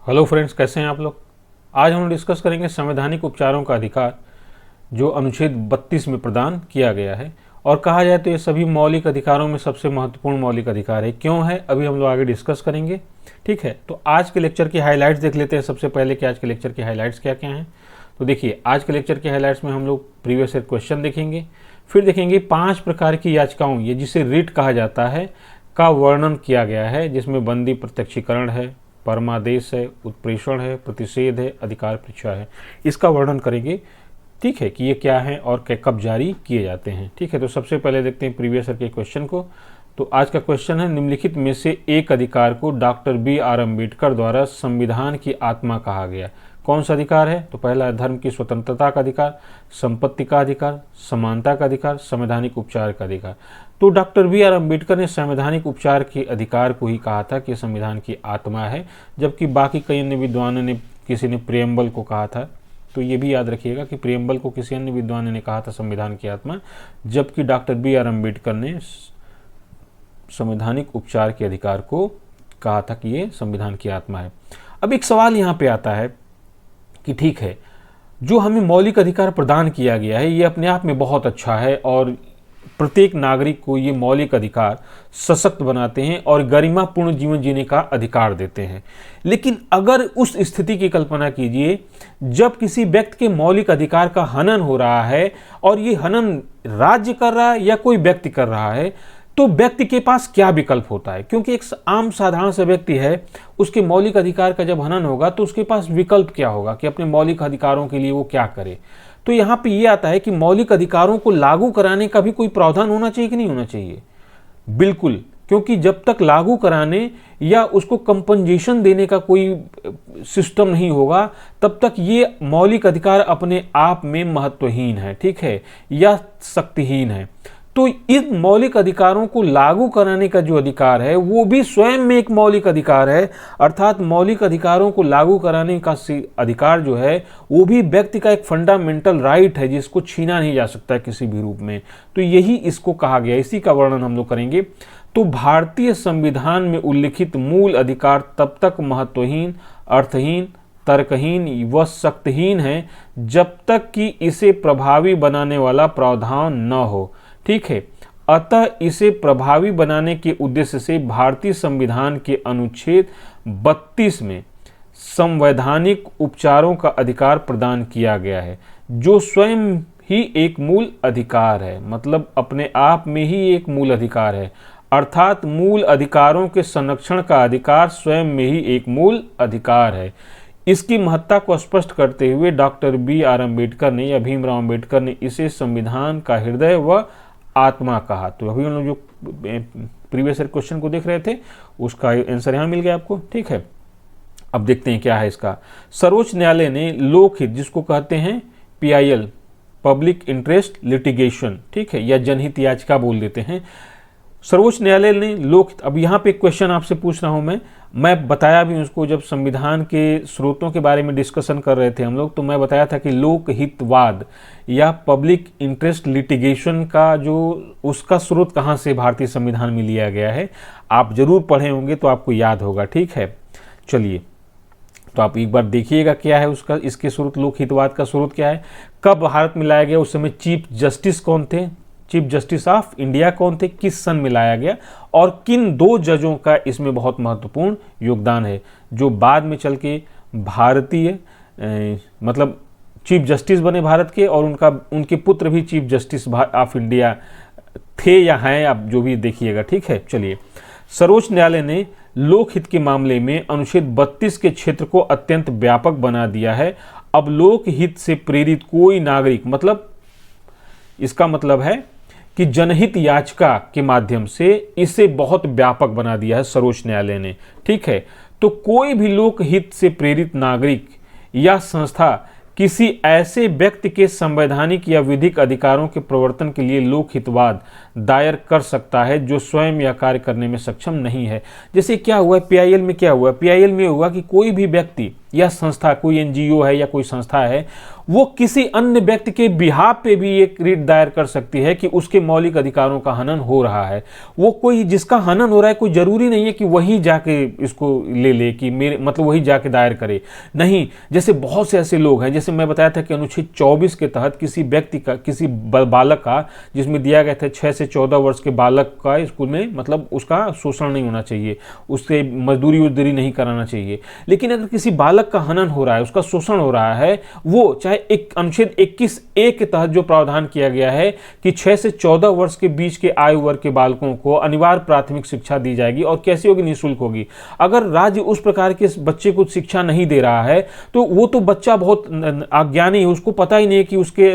Hello friends, कैसे हैं आप लोग। आज हम डिस्कस करेंगे संवैधानिक उपचारों का अधिकार जो अनुच्छेद 32 में प्रदान किया गया है। और कहा जाए तो ये सभी मौलिक अधिकारों में सबसे महत्वपूर्ण मौलिक अधिकार है। क्यों है अभी हम लोग आगे डिस्कस करेंगे। ठीक है, तो आज के लेक्चर की हाइलाइट्स देख लेते हैं सबसे पहले कि आज के लेक्चर की हाइलाइट्स क्या क्या हैं। तो देखिए, आज के लेक्चर के हाइलाइट्स में हम लोग प्रीवियस ईयर क्वेश्चन देखेंगे, फिर देखेंगे 5 प्रकार की याचिकाओं, ये जिसे रिट कहा जाता है, का वर्णन किया गया है, जिसमें बंदी प्रत्यक्षीकरण है, परमादेश है, उत्प्रेषण है, प्रतिषेध है, अधिकार परीक्षा है। इसका वर्णन करेंगे, ठीक है, कि ये क्या है और कब जारी किए जाते हैं। ठीक है, तो सबसे पहले देखते हैं प्रीवियस ईयर के क्वेश्चन को। तो आज का क्वेश्चन है, निम्नलिखित में से एक अधिकार को डॉक्टर बी.आर. अम्बेडकर द्वारा संविधान की आत्मा कहा गया। कौन सा अधिकार है? तो पहला धर्म की स्वतंत्रता का अधिकार, संपत्ति का अधिकार, समानता का अधिकार, संवैधानिक उपचार का अधिकार। तो डॉक्टर बी.आर. अम्बेडकर ने संवैधानिक उपचार के अधिकार को ही कहा था कि संविधान की आत्मा है, जबकि बाकी कई अन्य विद्वानों ने, किसी ने प्रियम्बल को कहा था। तो ये भी याद रखिएगा कि प्रियम्बल को किसी अन्य विद्वान ने कहा था संविधान की आत्मा, जबकि डॉक्टर बी.आर. अम्बेडकर ने संवैधानिक उपचार के अधिकार को कहा था कि ये संविधान की आत्मा है। अब एक सवाल यहाँ पे आता है कि ठीक है, जो हमें मौलिक अधिकार प्रदान किया गया है ये अपने आप में बहुत अच्छा है और प्रत्येक नागरिक को ये मौलिक अधिकार सशक्त बनाते हैं और गरिमापूर्ण जीवन जीने का अधिकार देते हैं। लेकिन अगर उस स्थिति की कल्पना कीजिए जब किसी व्यक्ति के मौलिक अधिकार का हनन हो रहा है, और ये हनन राज्य कर रहा है या कोई व्यक्ति कर रहा है, तो व्यक्ति के पास क्या विकल्प होता है? क्योंकि एक आम साधारण सा व्यक्ति है, उसके मौलिक अधिकार का जब हनन होगा तो उसके पास विकल्प क्या होगा कि अपने मौलिक अधिकारों के लिए वो क्या करे। तो यहाँ पे ये आता है कि मौलिक अधिकारों को लागू कराने का भी कोई प्रावधान होना चाहिए कि नहीं होना चाहिए? बिल्कुल, क्योंकि जब तक लागू कराने या उसको कंपनसेशन देने का कोई सिस्टम नहीं होगा, तब तक ये मौलिक अधिकार अपने आप में महत्वहीन है, ठीक है, या शक्तिहीन है। तो इन मौलिक अधिकारों को लागू कराने का जो अधिकार है वो भी स्वयं में एक मौलिक अधिकार है। अर्थात मौलिक अधिकारों को लागू कराने का अधिकार जो है वो भी व्यक्ति का एक फंडामेंटल राइट है, जिसको छीना नहीं जा सकता किसी भी रूप में। तो यही इसको कहा गया, इसी का वर्णन हम लोग करेंगे। तो भारतीय संविधान में उल्लिखित मूल अधिकार तब तक महत्वहीन, अर्थहीन, तर्कहीन व शक्तिहीन है जब तक कि इसे प्रभावी बनाने वाला प्रावधान न हो। ठीक है, अतः इसे प्रभावी बनाने के उद्देश्य से भारतीय संविधान के अनुच्छेद 32 में संवैधानिक उपचारों का अधिकार प्रदान किया गया है, जो स्वयं ही एक मूल अधिकार है। मतलब अपने आप में ही एक मूल अधिकार है, अर्थात मूल अधिकारों के संरक्षण का अधिकार स्वयं में ही एक मूल अधिकार है। इसकी महत्ता को स्पष्ट करते हुए डॉक्टर बी.आर. अम्बेडकर ने या भीमराव अम्बेडकर ने इसे संविधान का हृदय व आत्मा कहा। तो अभी हम लोग जो प्रीवियस ईयर क्वेश्चन को देख रहे थे उसका आंसर यहाँ मिल गया आपको। ठीक है, अब देखते हैं क्या है इसका। सर्वोच्च न्यायालय ने लोकहित, जिसको कहते हैं PIL, पब्लिक इंटरेस्ट लिटिगेशन, ठीक है, या जनहित याचिका बोल देते हैं, सर्वोच्च न्यायालय ने लोकहित। अब यहाँ पे क्वेश्चन आपसे पूछ रहा हूँ मैं बताया भी उसको, जब संविधान के स्रोतों के बारे में डिस्कशन कर रहे थे हम लोग, तो मैं बताया था कि लोकहितवाद या पब्लिक इंटरेस्ट लिटिगेशन का जो उसका स्रोत कहाँ से भारतीय संविधान में लिया गया है, आप जरूर पढ़े होंगे तो आपको याद होगा। ठीक है, चलिए, तो आप एक बार देखिएगा क्या है उसका, इसके स्रोत, लोकहितवाद का स्रोत क्या है, कब भारत में लाया गया, उस समय चीफ जस्टिस कौन थे, चीफ जस्टिस ऑफ इंडिया कौन थे, किस सन में लाया गया, और किन 2 जजों का इसमें बहुत महत्वपूर्ण योगदान है, जो बाद में चल के भारतीय मतलब चीफ जस्टिस बने भारत के, और उनके पुत्र भी चीफ जस्टिस ऑफ इंडिया थे या हैं, आप जो भी देखिएगा। ठीक है, चलिए, सर्वोच्च न्यायालय ने लोकहित के मामले में अनुच्छेद 32 के क्षेत्र को अत्यंत व्यापक बना दिया है। अब लोकहित से प्रेरित कोई नागरिक, मतलब इसका मतलब है कि जनहित याचिका के माध्यम से इसे बहुत व्यापक बना दिया है सर्वोच्च न्यायालय ने। ठीक है, तो कोई भी लोकहित से प्रेरित नागरिक या संस्था किसी ऐसे व्यक्ति के संवैधानिक या विधिक अधिकारों के प्रवर्तन के लिए लोकहितवाद दायर कर सकता है जो स्वयं यह कार्य करने में सक्षम नहीं है। जैसे क्या हुआ PIL में, क्या हुआ PIL में हुआ कि कोई भी व्यक्ति या संस्था, कोई एनजीओ है या कोई संस्था है, वो किसी अन्य व्यक्ति के बिहाफ पे भी एक रिट दायर कर सकती है कि उसके मौलिक अधिकारों का हनन हो रहा है। वो कोई जिसका हनन हो रहा है, कोई जरूरी नहीं है कि वही जाके इसको ले कि मेरे मतलब वही जाके दायर करे, नहीं। जैसे बहुत से ऐसे लोग हैं, जैसे मैं बताया था कि अनुच्छेद 24 के तहत किसी व्यक्ति का, किसी बालक का, जिसमें दिया गया था 6 से 14 वर्ष के बालक का स्कूल में मतलब उसका शोषण नहीं होना चाहिए, उससे मजदूरी उजदूरी नहीं कराना चाहिए। लेकिन अगर किसी बालक का हनन हो रहा है, उसका शोषण हो रहा है, वो चाहे एक अनुच्छेद 21A के तहत जो प्रावधान किया गया है कि 6 से 14 वर्ष के बीच के आयु वर्ग के बालकों को अनिवार्य प्राथमिक शिक्षा दी जाएगी, और कैसी होगी? निःशुल्क होगी। अगर राज्य उस प्रकार के बच्चे को शिक्षा नहीं दे रहा है तो वो तो बच्चा बहुत अज्ञानी है, उसको पता ही नहीं है कि उसके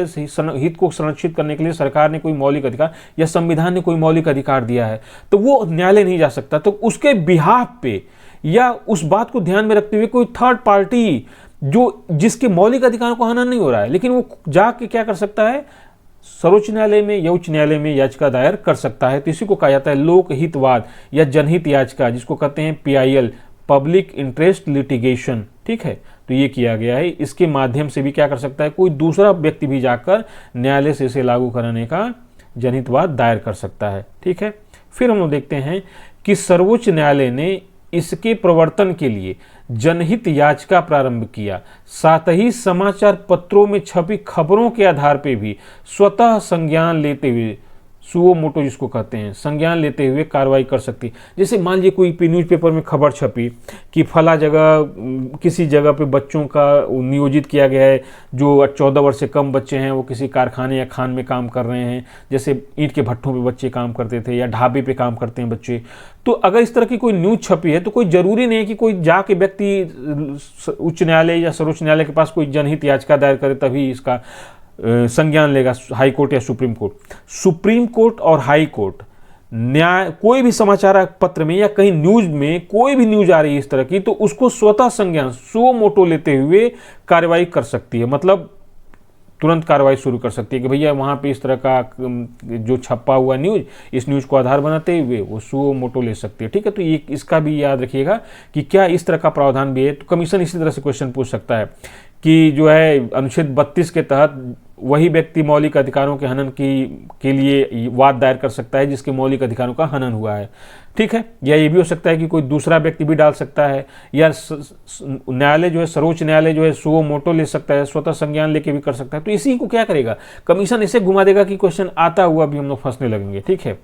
हित को संरक्षित करने के लिए सरकार ने कोई मौलिक अधिकार या संविधान ने कोई मौलिक अधिकार दिया है, तो वो न्यायालय नहीं जा सकता। तो उसके बिहाफ पे या उस बात को ध्यान में रखते हुए कोई थर्ड पार्टी जो जिसके मौलिक अधिकारों को हनन नहीं हो रहा है, लेकिन वो जाके क्या कर सकता है? सर्वोच्च न्यायालय में या उच्च न्यायालय में याचिका दायर कर सकता है। तो इसी को कहा जाता है लोकहितवाद या जनहित याचिका, जिसको कहते हैं PIL, पब्लिक इंटरेस्ट लिटिगेशन। ठीक है, तो ये किया गया है। इसके माध्यम से भी क्या कर सकता है? कोई दूसरा व्यक्ति भी जाकर न्यायालय से इसे लागू कराने का जनहितवाद दायर कर सकता है। ठीक है, फिर हम लोग देखते हैं कि सर्वोच्च न्यायालय ने इसके प्रवर्तन के लिए जनहित याचिका प्रारंभ किया। साथ ही समाचार पत्रों में छपी खबरों के आधार पर भी स्वतः संज्ञान लेते हुए, सुओ मोटो जिसको कहते हैं, संज्ञान लेते हुए कार्रवाई कर सकती। जैसे मान लीजिए कोई न्यूज़पेपर में खबर छपी कि फला जगह किसी जगह पे बच्चों का नियोजित किया गया है, जो 14 वर्ष से कम बच्चे हैं, वो किसी कारखाने या खान में काम कर रहे हैं, जैसे ईंट के भट्ठों पे बच्चे काम करते थे या ढाबे पे काम करते हैं बच्चे। तो अगर इस तरह की कोई न्यूज़ छपी है तो कोई जरूरी नहीं है कि कोई जाके व्यक्ति उच्च न्यायालय या सर्वोच्च न्यायालय के पास कोई जनहित याचिका दायर करे तभी इसका संज्ञान लेगा हाई कोर्ट या सुप्रीम कोर्ट। सुप्रीम कोर्ट और हाई कोर्ट न्याय, कोई भी समाचार पत्र में या कहीं न्यूज में कोई भी न्यूज आ रही है इस तरह की, तो उसको स्वतः संज्ञान सुओ मोटो लेते हुए कार्रवाई कर सकती है। मतलब तुरंत कार्रवाई शुरू कर सकती है कि भैया वहाँ पे इस तरह का जो छपा हुआ न्यूज, इस न्यूज को आधार बनाते हुए वो सुओ मोटो ले सकती है। ठीक है, तो ये इसका भी याद रखिएगा कि क्या इस तरह का प्रावधान भी है। तो कमीशन इसी तरह से क्वेश्चन पूछ सकता है कि जो है अनुच्छेद 32 के तहत वही व्यक्ति मौलिक अधिकारों के हनन के लिए वाद दायर कर सकता है जिसके मौलिक अधिकारों का हनन हुआ है। ठीक है, या ये भी हो सकता है कि कोई दूसरा व्यक्ति भी डाल सकता है, या न्यायालय जो है, सर्वोच्च न्यायालय जो है सुओ मोटो ले सकता है, स्वतः संज्ञान लेके भी कर सकता है। तो इसी को क्या करेगा? कमीशन इसे घुमा देगा कि क्वेश्चन आता हुआ भी हम लोग फंसने लगेंगे। ठीक है,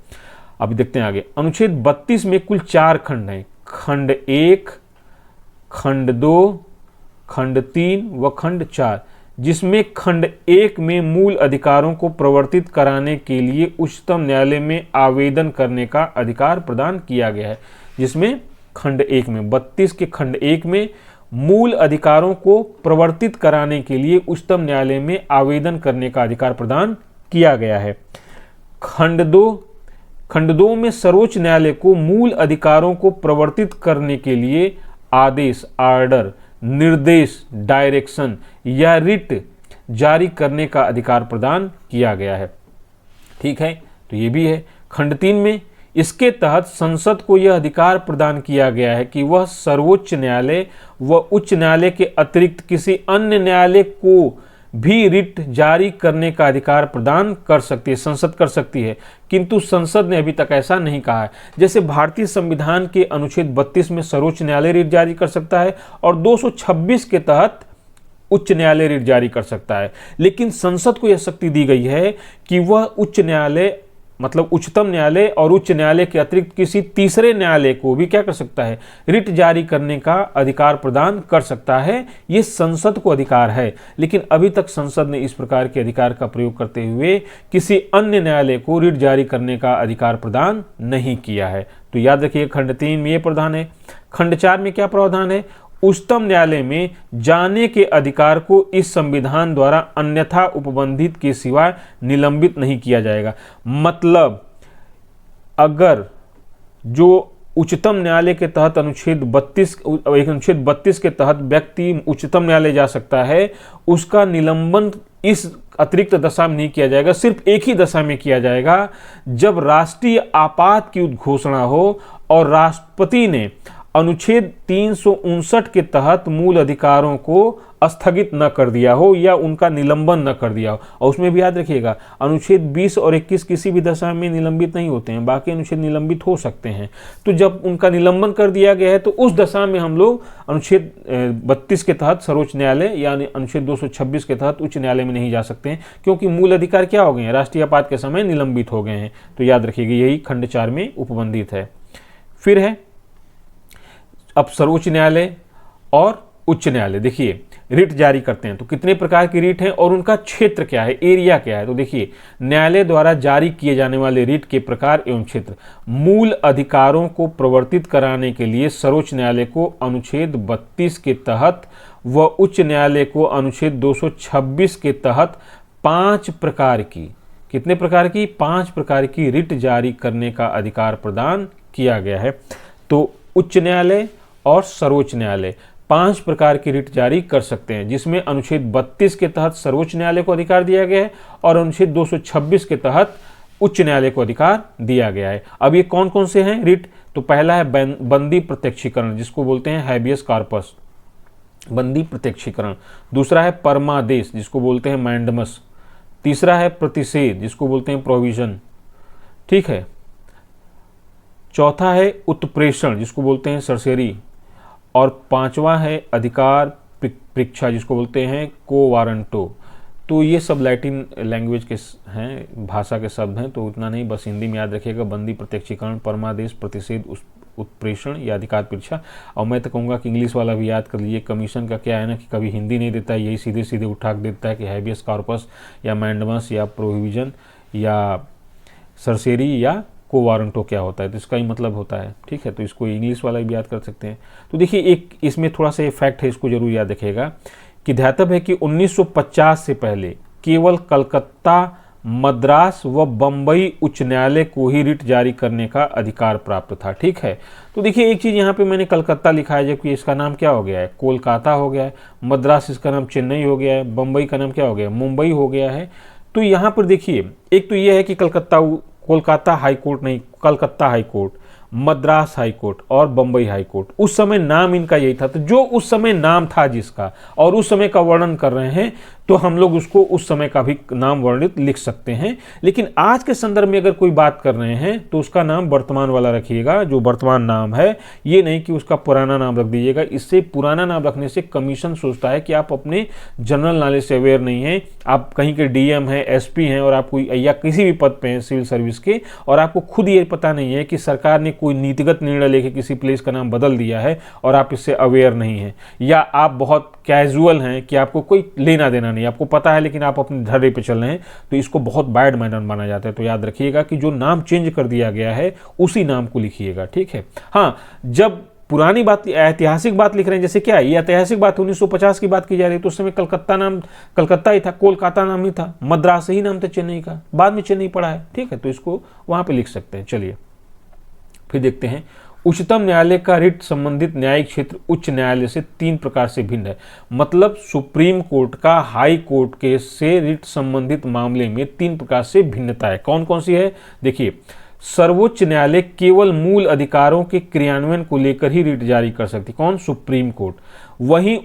अभी देखते हैं आगे। अनुच्छेद 32 में कुल 4 खंड हैं, खंड 1, खंड 2, खंड 3 व खंड 4, जिसमें खंड 1 में मूल अधिकारों को प्रवर्तित कराने के लिए उच्चतम न्यायालय में आवेदन करने का अधिकार प्रदान किया गया है। जिसमें खंड 1 में 32 के खंड 1 में मूल अधिकारों को प्रवर्तित कराने के लिए उच्चतम न्यायालय में आवेदन करने का अधिकार प्रदान किया गया है। खंड 2 में सर्वोच्च न्यायालय को मूल अधिकारों को प्रवर्तित करने के लिए आदेश, आर्डर, निर्देश, डायरेक्शन या रिट जारी करने का अधिकार प्रदान किया गया है। ठीक है, तो ये भी है। खंड 3 में इसके तहत संसद को यह अधिकार प्रदान किया गया है कि वह सर्वोच्च न्यायालय व उच्च न्यायालय के अतिरिक्त किसी अन्य न्यायालय को भी रिट जारी करने का अधिकार प्रदान कर सकती है, संसद कर सकती है। किंतु संसद ने अभी तक ऐसा नहीं कहा है। जैसे भारतीय संविधान के अनुच्छेद 32 में सर्वोच्च न्यायालय रिट जारी कर सकता है और 226 के तहत उच्च न्यायालय रिट जारी कर सकता है, लेकिन संसद को यह शक्ति दी गई है कि वह उच्च न्यायालय मतलब उच्चतम न्यायालय और उच्च न्यायालय के अतिरिक्त किसी तीसरे न्यायालय को भी क्या कर सकता है? रिट जारी करने का अधिकार प्रदान कर सकता है। ये संसद को अधिकार है, लेकिन अभी तक संसद ने इस प्रकार के अधिकार का प्रयोग करते हुए किसी अन्य न्यायालय को रिट जारी करने का अधिकार प्रदान नहीं किया है। तो याद रखिए, खंड 3 में ये प्रावधान है। खंड 4 में क्या प्रावधान है? उच्चतम न्यायालय में जाने के अधिकार को इस संविधान द्वारा अन्यथा उपबंधित के सिवा निलंबित नहीं किया जाएगा। मतलब अगर जो उच्चतम न्यायालय के तहत अनुच्छेद 32 के तहत व्यक्ति उच्चतम न्यायालय जा सकता है, उसका निलंबन इस अतिरिक्त दशा में नहीं किया जाएगा, सिर्फ एक ही दशा में किया जाएगा, जब राष्ट्रीय आपात की घोषणा हो और राष्ट्रपति ने अनुच्छेद 359 के तहत मूल अधिकारों को स्थगित न कर दिया हो या उनका निलंबन न कर दिया हो। और उसमें भी याद रखिएगा, अनुच्छेद 20 और 21 किसी भी दशा में निलंबित नहीं होते हैं, बाकी अनुच्छेद निलंबित हो सकते हैं। तो जब उनका निलंबन कर दिया गया है तो उस दशा में हम लोग अनुच्छेद 32 के तहत सर्वोच्च न्यायालय या अनुच्छेद 226 के तहत उच्च न्यायालय में नहीं जा सकते हैं, क्योंकि मूल अधिकार क्या हो गए हैं, राष्ट्रीय आपात के समय निलंबित हो गए हैं। तो याद रखिएगा, यही खंड 4 में उपबंधित है। फिर है अब सर्वोच्च न्यायालय और उच्च न्यायालय। देखिए, रिट जारी करते हैं तो कितने प्रकार की रिट हैं और उनका क्षेत्र क्या है, एरिया क्या है। तो देखिए, न्यायालय द्वारा जारी किए जाने वाले रिट के प्रकार एवं क्षेत्र। मूल अधिकारों को प्रवर्तित कराने के लिए सर्वोच्च न्यायालय को अनुच्छेद 32 के तहत व उच्च न्यायालय को अनुच्छेद 226 के तहत 5 प्रकार की, कितने प्रकार की, 5 प्रकार की रिट जारी करने का अधिकार प्रदान किया गया है। तो उच्च न्यायालय और सर्वोच्च न्यायालय 5 प्रकार की रिट जारी कर सकते हैं, जिसमें अनुच्छेद 32 के तहत सर्वोच्च न्यायालय को अधिकार दिया गया है और अनुच्छेद 226 के तहत उच्च न्यायालय को अधिकार दिया गया है। अब ये कौन कौन से हैं रिट? तो पहला है बंदी प्रत्यक्षीकरण, जिसको बोलते हैं हैबियस कॉर्पस, बंदी प्रत्यक्षीकरण। दूसरा है परमादेश, जिसको बोलते हैं मैंडमस। तीसरा है प्रतिषेध, जिसको बोलते हैं प्रोविजन, ठीक है। चौथा है उत्प्रेषण, जिसको बोलते हैं सरसेरी। और 5वां है अधिकार परीक्षा, जिसको बोलते हैं को वारंटो। तो ये सब लैटिन लैंग्वेज के हैं, भाषा के शब्द हैं, तो उतना नहीं, बस हिंदी में याद रखिएगा, बंदी प्रत्यक्षीकरण, परमादेश, प्रतिषेध, उत्प्रेषण या अधिकार परीक्षा। और मैं तो कहूँगा कि इंग्लिश वाला भी याद कर लीजिए। कमीशन का क्या है ना कि कभी हिंदी नहीं देता है, यही सीधे सीधे उठा के देता है कि हैबियस कॉर्पस या मैंडमस या प्रोविजन या सरसेरी या को वारंटो क्या होता है, तो इसका ही मतलब होता है, ठीक है। तो इसको इंग्लिश वाला भी याद कर सकते हैं। तो देखिए, एक इसमें थोड़ा सा फैक्ट है, इसको जरूर याद रखिएगा कि ध्यातव्य है कि 1950 से पहले केवल कलकत्ता, मद्रास व बम्बई उच्च न्यायालय को ही रिट जारी करने का अधिकार प्राप्त था, ठीक है। तो देखिए, एक चीज़ यहाँ पे मैंने कलकत्ता लिखा है, जबकि इसका नाम क्या हो गया है, कोलकाता हो गया है। मद्रास, इसका नाम चेन्नई हो गया है। बम्बई का नाम क्या हो गया, मुंबई हो गया है। तो यहाँ पर देखिए, एक तो ये है कि कोलकाता हाई कोर्ट नहीं, Calcutta high court, Madras high court और बम्बई हाई कोर्ट, उस समय नाम इनका यही था। तो जो उस समय नाम था जिसका और उस समय का वर्णन कर रहे हैं, तो हम लोग उसको उस समय का भी नाम वर्णित लिख सकते हैं। लेकिन आज के संदर्भ में अगर कोई बात कर रहे हैं तो उसका नाम वर्तमान वाला रखिएगा, जो वर्तमान नाम है, ये नहीं कि उसका पुराना नाम रख दीजिएगा। इससे पुराना नाम रखने से कमीशन सोचता है कि आप अपने जनरल नॉलेज से अवेयर नहीं हैं, आप कहीं के डीएम हैं, एसपी हैं और आप कोई या किसी भी पद पे हैं सिविल सर्विस के, और आपको खुद ये पता नहीं है कि सरकार ने कोई नीतिगत निर्णय लेके किसी प्लेस का नाम बदल दिया है और आप इससे अवेयर नहीं हैं, या आप बहुत कैजुअल हैं कि आपको कोई लेना देना नहीं, आपको पता है लेकिन आप अपने धर्रे पे चल रहे हैं, तो इसको बहुत बैड मैनर माना जाता है। तो याद रखिएगा कि जो नाम चेंज कर दिया गया है उसी नाम को लिखिएगा, ठीक है। हाँ, जब पुरानी बात, ऐतिहासिक बात लिख रहे हैं, जैसे क्या है, ये ऐतिहासिक बात 1950 की बात की जा रही है, तो उस समय कलकत्ता नाम कलकत्ता ही था, कोलकाता नाम ही था, मद्रास ही नाम था चेन्नई का, बाद में चेन्नई पड़ा है, ठीक है। तो इसको वहां पे लिख सकते हैं। चलिए फिर देखते हैं, उच्चतम न्यायालय का रिट संबंधित न्यायिक क्षेत्र उच्च न्यायालय से 3 प्रकार से भिन्न है। मतलब सुप्रीम कोर्ट का हाई कोर्ट के से रिट संबंधित मामले में 3 प्रकार से भिन्नता है। कौन कौन सी है? देखिए, सर्वोच्च न्यायालय केवल मूल अधिकारों के क्रियान्वयन को लेकर ही रिट जारी कर सकती, कौन? Supreme court. वहीं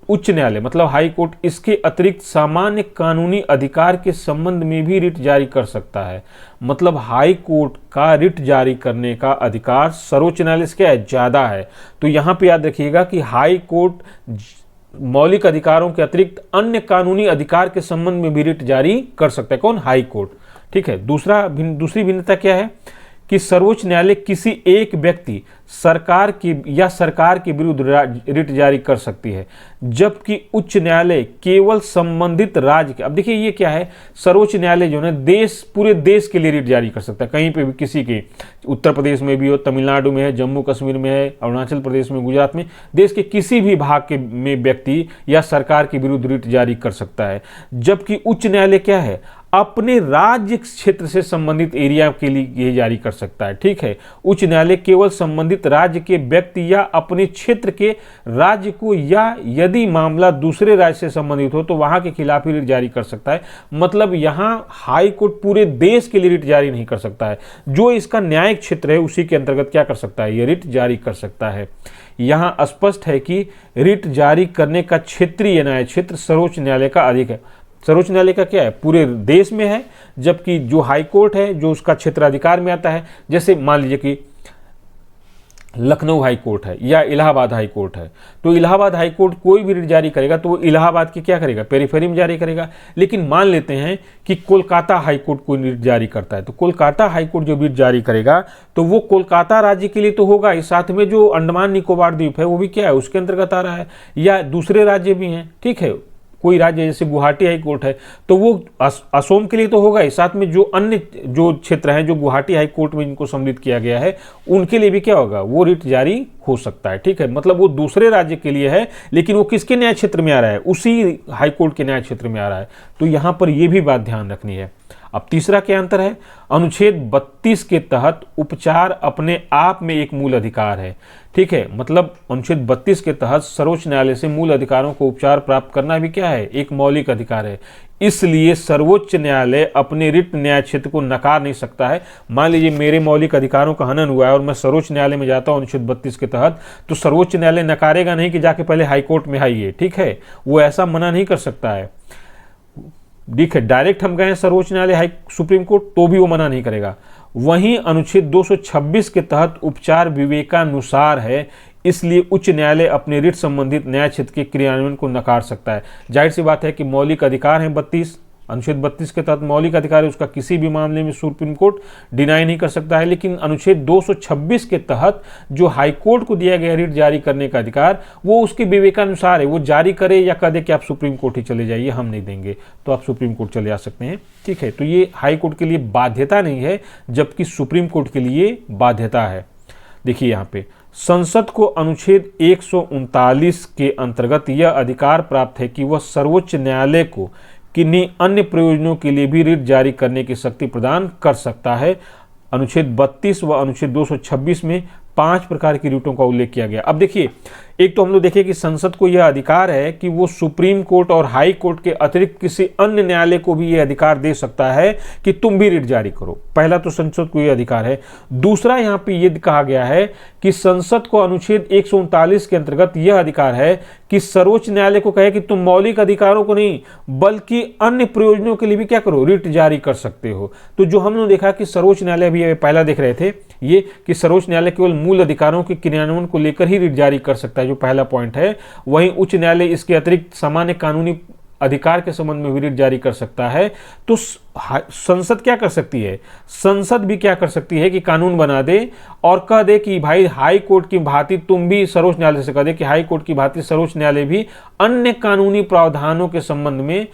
उच्च न्यायालय मतलब हाई कोर्ट इसके अतिरिक्त सामान्य कानूनी अधिकार के संबंध में भी रिट जारी कर सकता है। मतलब हाई कोर्ट का रिट जारी करने का अधिकार सर्वोच्च न्यायालय से क्या है? ज्यादा है। तो यहां पे याद रखिएगा कि हाई कोर्ट मौलिक अधिकारों के अतिरिक्त अन्य कानूनी अधिकार के संबंध में भी रिट जारी कर सकता है, कौन? हाई कोर्ट, ठीक है। दूसरी भिन्नता क्या है कि सर्वोच्च न्यायालय किसी एक व्यक्ति सरकार के विरुद्ध रिट जारी कर सकती है, जबकि उच्च न्यायालय केवल संबंधित राज्य के। अब देखिए ये क्या है, सर्वोच्च न्यायालय जो है पूरे देश के लिए रिट जारी कर सकता है, कहीं पे भी, किसी के, उत्तर प्रदेश में भी हो, तमिलनाडु में है, जम्मू कश्मीर में है, अरुणाचल प्रदेश में, गुजरात में, देश के किसी भी भाग में व्यक्ति या सरकार के विरुद्ध रिट जारी कर सकता है। जबकि उच्च न्यायालय क्या है, अपने राज्य क्षेत्र से संबंधित एरिया के लिए ये जारी कर सकता है। ठीक है, उच्च न्यायालय केवल संबंधित राज्य के व्यक्ति या अपने क्षेत्र के राज्य को, या यदि मामला दूसरे राज्य से संबंधित हो तो वहां के खिलाफ ही रिट जारी कर सकता है। मतलब यहां हाई कोर्ट पूरे देश के लिए रिट जारी नहीं कर सकता है, जो इसका न्यायिक क्षेत्र है उसी के अंतर्गत क्या कर सकता है, ये रिट जारी कर सकता है। यहां स्पष्ट है कि रिट जारी करने का क्षेत्रीय न्याय क्षेत्र सर्वोच्च न्यायालय का अधिक है। सर्वोच्च न्यायालय का क्या है, पूरे देश में है, जबकि जो हाई कोर्ट है जो उसका क्षेत्राधिकार में आता है, जैसे मान लीजिए कि लखनऊ हाई कोर्ट है या इलाहाबाद हाई कोर्ट है, तो इलाहाबाद हाई कोर्ट कोई भी रिट जारी करेगा तो वो इलाहाबाद की क्या करेगा, पेरीफेरी में जारी करेगा। लेकिन मान लेते हैं कि कोलकाता हाई कोर्ट कोई रिट जारी करता है, तो कोलकाता हाई कोर्ट जो रिट जारी करेगा तो वो कोलकाता राज्य के लिए तो होगा ही, साथ में जो अंडमान निकोबार द्वीप है वो भी क्या है, उसके अंतर्गत आ रहा है, या दूसरे राज्य भी हैं। ठीक है, कोई राज्य जैसे गुवाहाटी हाई कोर्ट है तो वो असम के लिए तो होगा ही, साथ में जो अन्य जो क्षेत्र हैं जो गुवाहाटी हाई कोर्ट में इनको सम्मिलित किया गया है उनके लिए भी क्या होगा, वो रिट जारी हो सकता है। ठीक है, मतलब वो दूसरे राज्य के लिए है लेकिन वो किसके न्याय क्षेत्र में आ रहा है, उसी हाई कोर्ट के न्याय क्षेत्र में आ रहा है। तो यहां पर यह भी बात ध्यान रखनी है। अब तीसरा क्या अंतर है, अनुच्छेद 32 के तहत उपचार अपने आप में एक मूल अधिकार है। ठीक है, मतलब अनुच्छेद 32 के तहत सर्वोच्च न्यायालय से मूल अधिकारों को उपचार प्राप्त करना भी क्या है, एक मौलिक अधिकार है। इसलिए सर्वोच्च न्यायालय अपने रिट न्याय क्षेत्र को नकार नहीं सकता है। मान लीजिए मेरे मौलिक अधिकारों का हनन हुआ है और मैं सर्वोच्च न्यायालय में जाता हूं अनुच्छेद 32 के तहत, तो सर्वोच्च न्यायालय नकारेगा नहीं कि जाके पहले हाईकोर्ट में आइए। ठीक है, वो ऐसा मना नहीं कर सकता है। ठीक है, डायरेक्ट हम गए सर्वोच्च न्यायालय हाई सुप्रीम कोर्ट तो भी वो मना नहीं करेगा। वहीं अनुच्छेद 226 के तहत उपचार विवेकानुसार है, इसलिए उच्च न्यायालय अपने रिट संबंधित न्याय क्षेत्र के क्रियान्वयन को नकार सकता है। जाहिर सी बात है कि मौलिक अधिकार है 32, अनुच्छेद 32 के तहत मौलिक अधिकार है, उसका किसी भी मामले में सुप्रीम कोर्ट डिनाई नहीं कर सकता है। लेकिन अनुच्छेद 226 के तहत जो हाई कोर्ट को दिया गया रिट जारी करने का अधिकार, वो उसके विवेकानुसार है, वो जारी करे या कह दे कि आप सुप्रीम कोर्ट ही चले जाइए, हम नहीं देंगे, तो आप सुप्रीम कोर्ट चले आ सकते हैं। ठीक है, तो ये हाई कोर्ट के लिए बाध्यता नहीं है, जबकि सुप्रीम कोर्ट के लिए बाध्यता है। देखिए यहाँ पे संसद को अनुच्छेद 139 के अंतर्गत यह अधिकार प्राप्त है कि वह सर्वोच्च न्यायालय को किन्हीं अन्य प्रयोजनों के लिए भी रिट जारी करने की शक्ति प्रदान कर सकता है। अनुच्छेद 32 व अनुच्छेद 226 में 5 प्रकार की रिटों का उल्लेख किया गया। अब देखिए, एक तो हम लोग देखिए कि संसद को यह अधिकार है कि वो सुप्रीम कोर्ट और हाई कोर्ट के अतिरिक्त किसी अन्य न्यायालय को भी यह अधिकार दे सकता है कि तुम भी रिट जारी करो। पहला तो संसद को यह अधिकार है। दूसरा यहाँ पे यह कहा गया है कि संसद को अनुच्छेद 139 के अंतर्गत यह अधिकार है कि सर्वोच्च न्यायालय को कहे कि तुम मौलिक अधिकारों को नहीं बल्कि अन्य प्रयोजनों के लिए भी क्या करो, रिट जारी कर सकते हो। तो जो हमने देखा कि सर्वोच्च न्यायालय भी पहला देख रहे थे ये कि सर्वोच्च न्यायालय केवल मूल अधिकारों के क्रियान्वयन को लेकर ही रिट जारी कर सकता है, जो पहला पॉइंट है। वहीं उच्च न्यायालय इसके अतिरिक्त सामान्य कानूनी अधिकार के संबंध में भी रिट जारी कर सकता है। तो संसद क्या कर सकती है, संसद भी क्या कर सकती है कि कानून बना दे और कह दे कि भाई हाई कोर्ट की भांति तुम भी, सर्वोच्च न्यायालय से कह दे कि हाई कोर्ट की भांति सर्वोच्च न्यायालय भी अन्य कानूनी प्रावधानों के संबंध में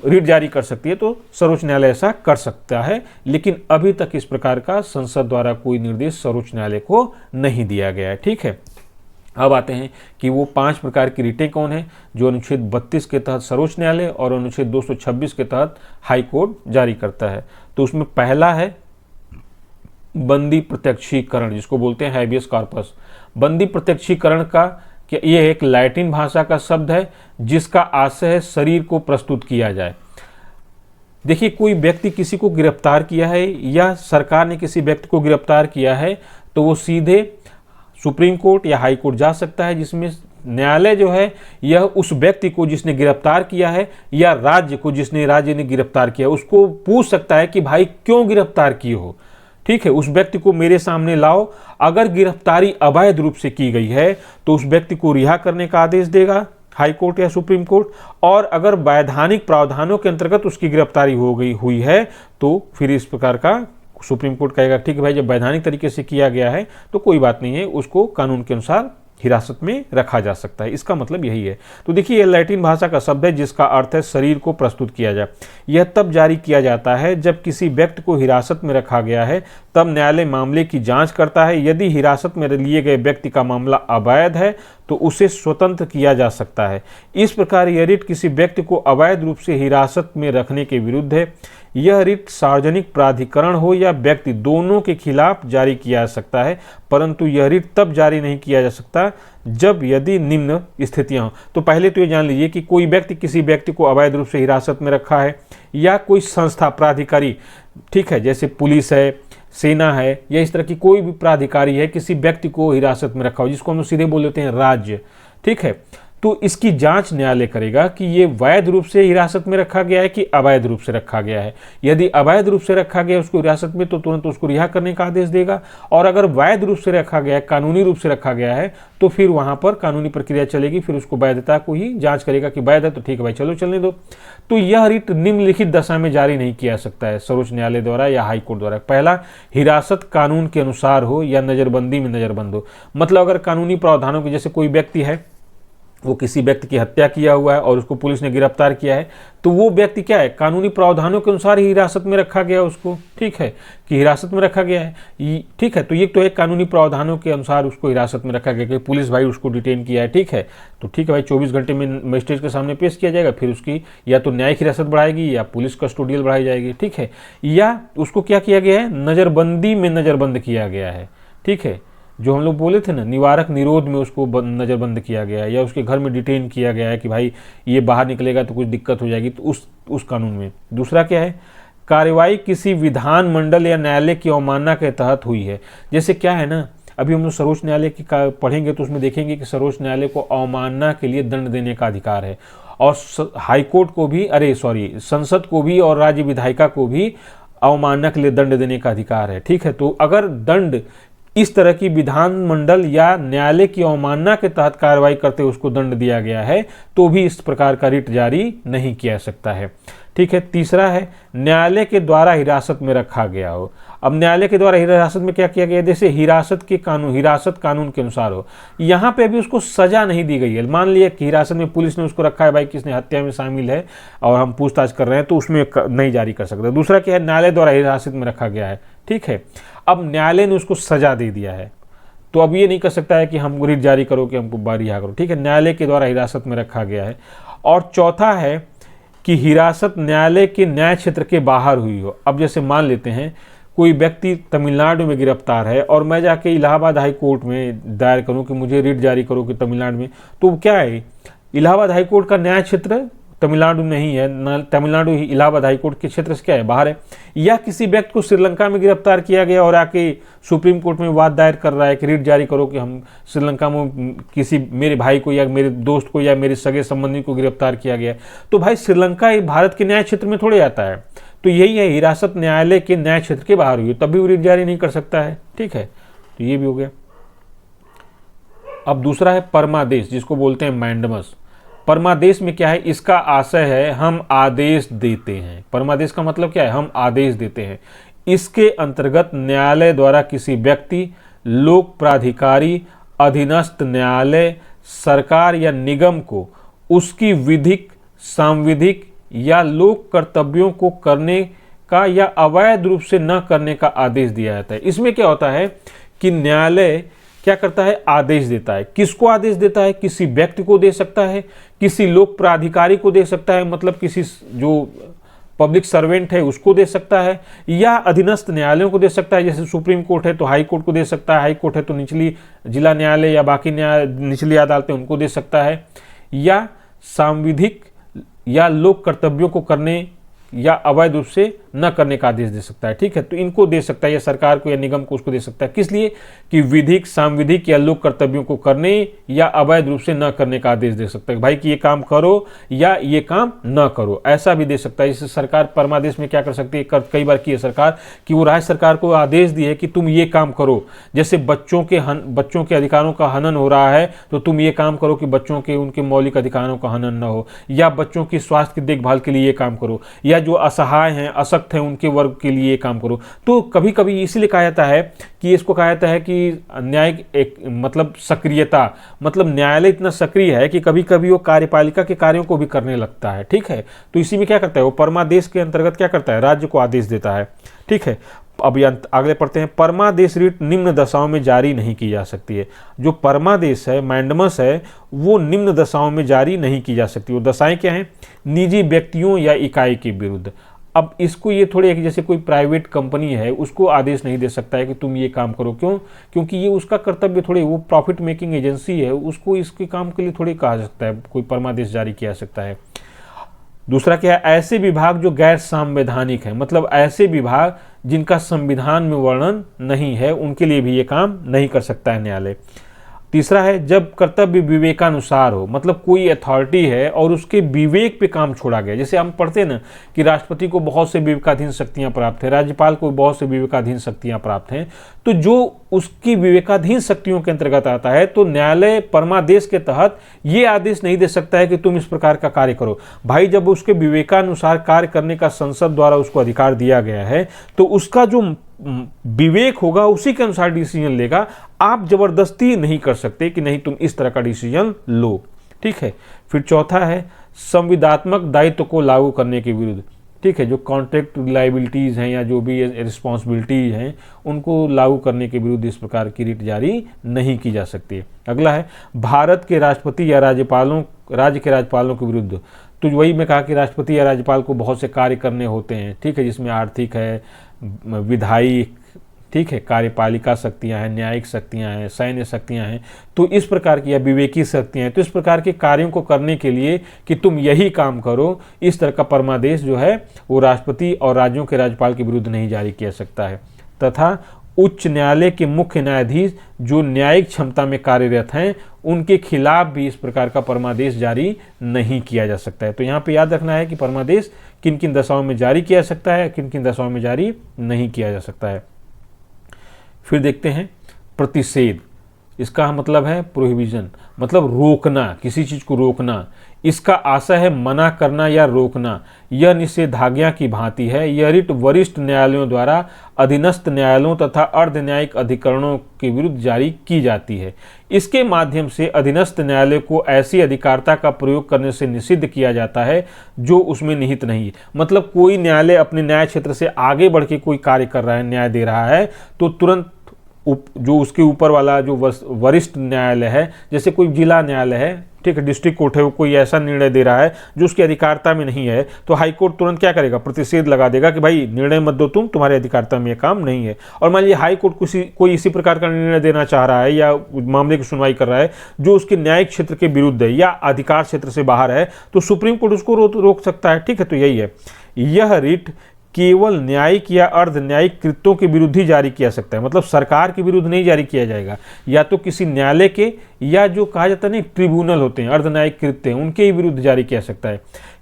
रिट जारी कर सकती है। तो सर्वोच्च न्यायालय ऐसा कर सकता है, लेकिन अभी तक इस प्रकार का संसद द्वारा कोई निर्देश सर्वोच्च न्यायालय को नहीं दिया गया है। ठीक है, अब आते हैं कि वो 5 प्रकार की रिटें कौन है जो अनुच्छेद 32 के तहत सर्वोच्च न्यायालय और अनुच्छेद 226 के तहत हाई कोर्ट जारी करता है। तो उसमें पहला है बंदी प्रत्यक्षीकरण, जिसको बोलते हैं हैबियस कॉर्पस। बंदी प्रत्यक्षीकरण का यह एक लैटिन भाषा का शब्द है जिसका आशय है शरीर को प्रस्तुत किया जाए। देखिए, कोई व्यक्ति किसी को गिरफ्तार किया है या सरकार ने किसी व्यक्ति को गिरफ्तार किया है तो वो सीधे सुप्रीम कोर्ट या हाई कोर्ट जा सकता है, जिसमें न्यायालय जो है यह उस व्यक्ति को जिसने गिरफ्तार किया है या राज्य को जिसने राज्य ने गिरफ्तार किया है उसको पूछ सकता है कि भाई क्यों गिरफ्तार किए हो। ठीक है, उस व्यक्ति को मेरे सामने लाओ। अगर गिरफ्तारी अवैध रूप से की गई है तो उस व्यक्ति को रिहा करने का आदेश देगा हाई कोर्ट या सुप्रीम कोर्ट, और अगर वैधानिक प्रावधानों के अंतर्गत उसकी गिरफ्तारी हुई है तो फिर इस प्रकार का सुप्रीम कोर्ट कहेगा ठीक है भाई, जब वैधानिक तरीके से किया गया है तो कोई बात नहीं है, उसको कानून के अनुसार हिरासत में रखा जा सकता है। इसका मतलब यही है। तो देखिए, यह लैटिन भाषा का शब्द है जिसका अर्थ है शरीर को प्रस्तुत किया जाए। यह तब जारी किया जाता है जब किसी व्यक्ति को हिरासत में रखा गया है, तब न्यायालय मामले की जांच करता है। यदि हिरासत में लिए गए व्यक्ति का मामला अवैध है तो उसे स्वतंत्र किया जा सकता है। इस प्रकार यह रिट किसी व्यक्ति को अवैध रूप से हिरासत में रखने के विरुद्ध है। यह रिट सार्वजनिक प्राधिकरण हो या व्यक्ति, दोनों के खिलाफ जारी किया जा सकता है, परंतु यह रिट तब जारी नहीं किया जा सकता जब यदि निम्न स्थितियां हो। तो पहले तो ये जान लीजिए कि कोई व्यक्ति किसी व्यक्ति को अवैध रूप से हिरासत में रखा है, या कोई संस्था प्राधिकारी, ठीक है, जैसे पुलिस है, सेना है, या इस तरह की कोई भी प्राधिकारी है, किसी व्यक्ति को हिरासत में रखा हो, जिसको हम लोग सीधे बोल देते हैं राज्य, ठीक है। तो इसकी जांच न्यायालय करेगा कि ये वैध रूप से हिरासत में रखा गया है कि अवैध रूप से रखा गया है। यदि अवैध रूप से रखा गया है उसको हिरासत में, तो तुरंत उसको रिहा करने का आदेश देगा, और अगर वैध रूप से रखा गया है, कानूनी रूप से रखा गया है, तो फिर वहां पर कानूनी प्रक्रिया चलेगी, फिर उसको वैधता को ही जांच करेगा कि वैध है तो ठीक है भाई, चलो चलने दो। तो यह रिट निम्नलिखित दशा में जारी नहीं किया जा सकता है सर्वोच्च न्यायालय द्वारा या हाईकोर्ट द्वारा। पहला, हिरासत कानून के अनुसार हो या नजरबंदी में नजरबंद हो। मतलब अगर कानूनी प्रावधानों के, जैसे कोई व्यक्ति है, वो किसी व्यक्ति की हत्या किया हुआ है और उसको पुलिस ने गिरफ्तार किया है, तो वो व्यक्ति क्या है, कानूनी प्रावधानों के अनुसार ही हिरासत में रखा गया उसको, ठीक है, कि हिरासत में रखा गया है, ठीक है। तो ये तो एक कानूनी प्रावधानों के अनुसार उसको हिरासत में रखा गया कि पुलिस भाई उसको डिटेन किया है, ठीक है, तो ठीक है भाई, 24 घंटे में मजिस्ट्रेट के सामने पेश किया जाएगा, फिर उसकी या तो न्यायिक हिरासत बढ़ाएगी या पुलिस कस्टोडियल बढ़ाई जाएगी, ठीक है। या उसको क्या किया गया है, नज़रबंदी में नज़रबंद किया गया है, ठीक है, जो हम लोग बोले थे ना, निवारक निरोध में उसको नज़रबंद किया गया है, या उसके घर में डिटेन किया गया है कि भाई ये बाहर निकलेगा तो कुछ दिक्कत हो जाएगी, तो उस कानून में। दूसरा क्या है, कार्रवाई किसी विधान मंडल या न्यायालय की अवमानना के तहत हुई है। जैसे क्या है ना, अभी हम लोग सर्वोच्च न्यायालय की पढ़ेंगे तो उसमें देखेंगे कि सर्वोच्च न्यायालय को अवमानना के लिए दंड देने का अधिकार है, और हाईकोर्ट को भी, संसद को भी और राज्य विधायिका को भी अवमानना के लिए दंड देने का अधिकार है, ठीक है। तो अगर दंड इस तरह की विधानमंडल या न्यायालय की अवमानना के तहत कार्रवाई करते उसको दंड दिया गया है, तो भी इस प्रकार का रिट जारी नहीं किया जा सकता है, ठीक है। तीसरा है, न्यायालय के द्वारा हिरासत में रखा गया हो। अब न्यायालय के द्वारा हिरासत में क्या किया गया, जैसे हिरासत कानून के अनुसार हो। यहाँ पे अभी उसको सजा नहीं दी गई है। मान लिया कि हिरासत में पुलिस ने उसको रखा है, भाई किसने हत्या में शामिल है और हम पूछताछ कर रहे हैं, तो उसमें नहीं जारी कर सकते। दूसरा क्या है, न्यायालय द्वारा हिरासत में रखा गया है, ठीक है। अब न्यायालय ने उसको सजा दे दिया है, तो अब ये नहीं कर सकता है कि हम रिट जारी करो कि हमको रिहा करो, ठीक है। न्यायालय के द्वारा हिरासत में रखा गया है। और चौथा है कि हिरासत न्यायालय के न्याय क्षेत्र के बाहर हुई हो। अब जैसे मान लेते हैं कोई व्यक्ति तमिलनाडु में गिरफ्तार है और मैं जाके इलाहाबाद हाई कोर्ट में दायर करूं कि मुझे रिट जारी करो कि तमिलनाडु में, तो क्या है, इलाहाबाद हाई कोर्ट का न्याय क्षेत्र तमिलनाडु नहीं है, तमिलनाडु ही इलाहाबाद हाई कोर्ट के क्षेत्र से क्या है, बाहर है। या किसी व्यक्ति को श्रीलंका में गिरफ्तार किया गया और आके सुप्रीम कोर्ट में वाद दायर कर रहा है कि रिट जारी करो कि हम श्रीलंका में किसी मेरे भाई को या मेरे दोस्त को या मेरे सगे संबंधी को गिरफ्तार किया गया, तो भाई श्रीलंका भारत के न्याय क्षेत्र में थोड़े आता है। तो यही है, हिरासत न्यायालय के न्याय क्षेत्र के बाहर हुई तभी रिट जारी नहीं कर सकता है, ठीक है। तो ये भी हो गया। अब दूसरा है परमादेश, जिसको बोलते हैं मैंडमस। परमादेश में क्या है, इसका आशय है हम आदेश देते हैं। परमादेश का मतलब क्या है, हम आदेश देते हैं। इसके अंतर्गत न्यायालय द्वारा किसी व्यक्ति, लोक प्राधिकारी, अधीनस्थ न्यायालय, सरकार या निगम को उसकी विधिक, सांविधिक या लोक कर्तव्यों को करने का या अवैध रूप से न करने का आदेश दिया जाता है। इसमें क्या होता है कि न्यायालय क्या करता है, आदेश देता है। किसको आदेश देता है, किसी व्यक्ति को दे सकता है, किसी लोक प्राधिकारी को दे सकता है, मतलब किसी जो पब्लिक सर्वेंट है उसको दे सकता है, या अधीनस्थ न्यायालयों को दे सकता है। जैसे सुप्रीम कोर्ट है तो हाई कोर्ट को दे सकता है, हाई कोर्ट है तो निचली जिला न्यायालय या बाकी निचली अदालतें उनको दे सकता है, या सांविधिक या लोक कर्तव्यों को करने या अवैध रूप से न करने का आदेश दे सकता है, ठीक है। तो इनको दे सकता है, या सरकार को या निगम को उसको दे सकता है। किस लिए, कि विधिक, सांविधिक या लोक कर्तव्यों को करने या अवैध रूप से न करने का आदेश दे सकता है, भाई कि ये काम करो या ये काम न करो, ऐसा भी दे सकता है। इससे सरकार परमादेश में क्या कर सकती है, कई बार की है सरकार कि वो राज्य सरकार को आदेश दिए कि तुम ये काम करो। जैसे बच्चों के अधिकारों का हनन हो रहा है तो तुम ये काम करो कि बच्चों के उनके मौलिक अधिकारों का हनन न हो, या बच्चों की स्वास्थ्य की देखभाल के लिए ये काम करो, या जो असहाय हैं, अशक्त हैं, उनके वर्ग के लिए काम करो। तो कभी कभी इसीलिए कहा जाता है कि इसको कहा जाता है कि न्यायिक एक मतलब सक्रियता, मतलब न्यायालय इतना सक्रिय है कि कभी कभी वो कार्यपालिका के कार्यों को भी करने लगता है। ठीक है, तो इसी में क्या करता है वो, परमादेश के अंतर्गत क्या करता है, राज्य को आदेश देता है। ठीक है, अब आगे पढ़ते हैं। परमादेश रीट निम्न दशाओं में जारी नहीं की जा सकती है। जो परमादेश है, मैंडमस है, वो निम्न दशाओं में जारी नहीं की जा सकती। वो दशाएं क्या हैं, निजी व्यक्तियों या इकाई के विरुद्ध। अब इसको ये थोड़े जैसे कोई प्राइवेट कंपनी है उसको आदेश नहीं दे सकता है कि तुम ये काम करो। क्यों? क्योंकि ये उसका कर्तव्य थोड़े, वो प्रॉफिट मेकिंग एजेंसी है, उसको इसके काम के लिए थोड़ी कहा जा सकता है कोई परमादेश जारी किया जा सकता है। दूसरा क्या है, ऐसे विभाग जो गैर संवैधानिक है, मतलब ऐसे विभाग जिनका संविधान में वर्णन नहीं है, उनके लिए भी ये काम नहीं कर सकता है न्यायालय। तीसरा है, जब कर्तव्य विवेकानुसार हो, मतलब कोई अथॉरिटी है और उसके विवेक पे काम छोड़ा गया। जैसे हम पढ़ते हैं ना कि राष्ट्रपति को बहुत से विवेकाधीन शक्तियां प्राप्त है, राज्यपाल को बहुत से विवेकाधीन शक्तियां प्राप्त हैं, तो जो उसकी विवेकाधीन शक्तियों के अंतर्गत आता है, तो न्यायालय परमादेश के तहत ये आदेश नहीं दे सकता है कि तुम इस प्रकार का कार्य करो। भाई, जब उसके विवेकानुसार कार्य करने का संसद द्वारा उसको अधिकार दिया गया है, तो उसका जो विवेक होगा उसी के अनुसार डिसीजन लेगा। आप जबरदस्ती नहीं कर सकते कि नहीं तुम इस तरह का डिसीजन लो। ठीक है, फिर चौथा है, संविदात्मक दायित्व को लागू करने के विरुद्ध। ठीक है, जो कॉन्ट्रैक्ट लाइबिलिटीज हैं या जो भी रिस्पॉन्सिबिलिटीज हैं, उनको लागू करने के विरुद्ध इस प्रकार की रिट जारी नहीं की जा सकती। अगला है, भारत के राष्ट्रपति या राज्य के राज्यपालों के विरुद्ध। तो वही मैं कहा कि राष्ट्रपति या राज्यपाल को बहुत से कार्य करने होते हैं। ठीक है, जिसमें आर्थिक है, विधायी, ठीक है, कार्यपालिका शक्तियां हैं, न्यायिक शक्तियां हैं, सैन्य शक्तियां हैं, तो इस प्रकार की या विवेकी शक्तियां हैं। तो इस प्रकार के कार्यों को करने के लिए कि तुम यही काम करो, इस तरह का परमादेश जो है वो राष्ट्रपति और राज्यों के राज्यपाल के विरुद्ध नहीं जारी किया सकता है। तथा उच्च न्यायालय के मुख्य न्यायाधीश जो न्यायिक क्षमता में कार्यरत हैं, उनके खिलाफ भी इस प्रकार का परमादेश जारी नहीं किया जा सकता है। तो यहाँ पे याद रखना है कि परमादेश किन किन दशाओं में जारी किया जा सकता है, किन किन दशाओं में जारी नहीं किया जा सकता है। फिर देखते हैं प्रतिषेध। इसका मतलब है प्रोहिबिशन, मतलब रोकना, किसी चीज को रोकना। इसका आशय है मना करना या रोकना। यह निषेधाज्ञा की भांति है। यह रिट वरिष्ठ न्यायालयों द्वारा अधीनस्थ न्यायालयों तथा अर्ध न्यायिक अधिकरणों के विरुद्ध जारी की जाती है। इसके माध्यम से अधीनस्थ न्यायालय को ऐसी अधिकारता का प्रयोग करने से निषिद्ध किया जाता है जो उसमें निहित नहीं है। मतलब कोई न्यायालय अपने न्याय क्षेत्र से आगे बढ़ के कोई कार्य कर रहा है, न्याय दे रहा है, तो तुरंत जो उसके ऊपर वाला जो वरिष्ठ न्यायालय है, जैसे कोई जिला न्यायालय है, ठीक है, डिस्ट्रिक्ट कोर्ट है, वो कोई ऐसा निर्णय दे रहा है जो उसकी अधिकारता में नहीं है, तो हाई कोर्ट तुरंत क्या करेगा, प्रतिषेध लगा देगा कि भाई निर्णय मत दो, तुम्हारे अधिकारता में ये काम नहीं है। और मान लीजिए हाई कोर्ट कोई इसी प्रकार का निर्णय देना चाह रहा है या मामले की सुनवाई कर रहा है जो उसके न्यायिक क्षेत्र के विरुद्ध है या अधिकार क्षेत्र से बाहर है, तो सुप्रीम कोर्ट उसको रोक सकता है। ठीक है, तो यही है, यह रिट केवल न्यायिक या अर्ध न्यायिक कृत्यों के विरुद्ध ही जारी किया सकता है। मतलब सरकार के विरुद्ध नहीं जारी किया जाएगा, या तो किसी न्यायालय के या जो कहा जाता है ना ट्रिब्यूनल होते हैं, अर्ध न्यायिक कृत्य, उनके ही विरुद्ध जारी किया सकता है।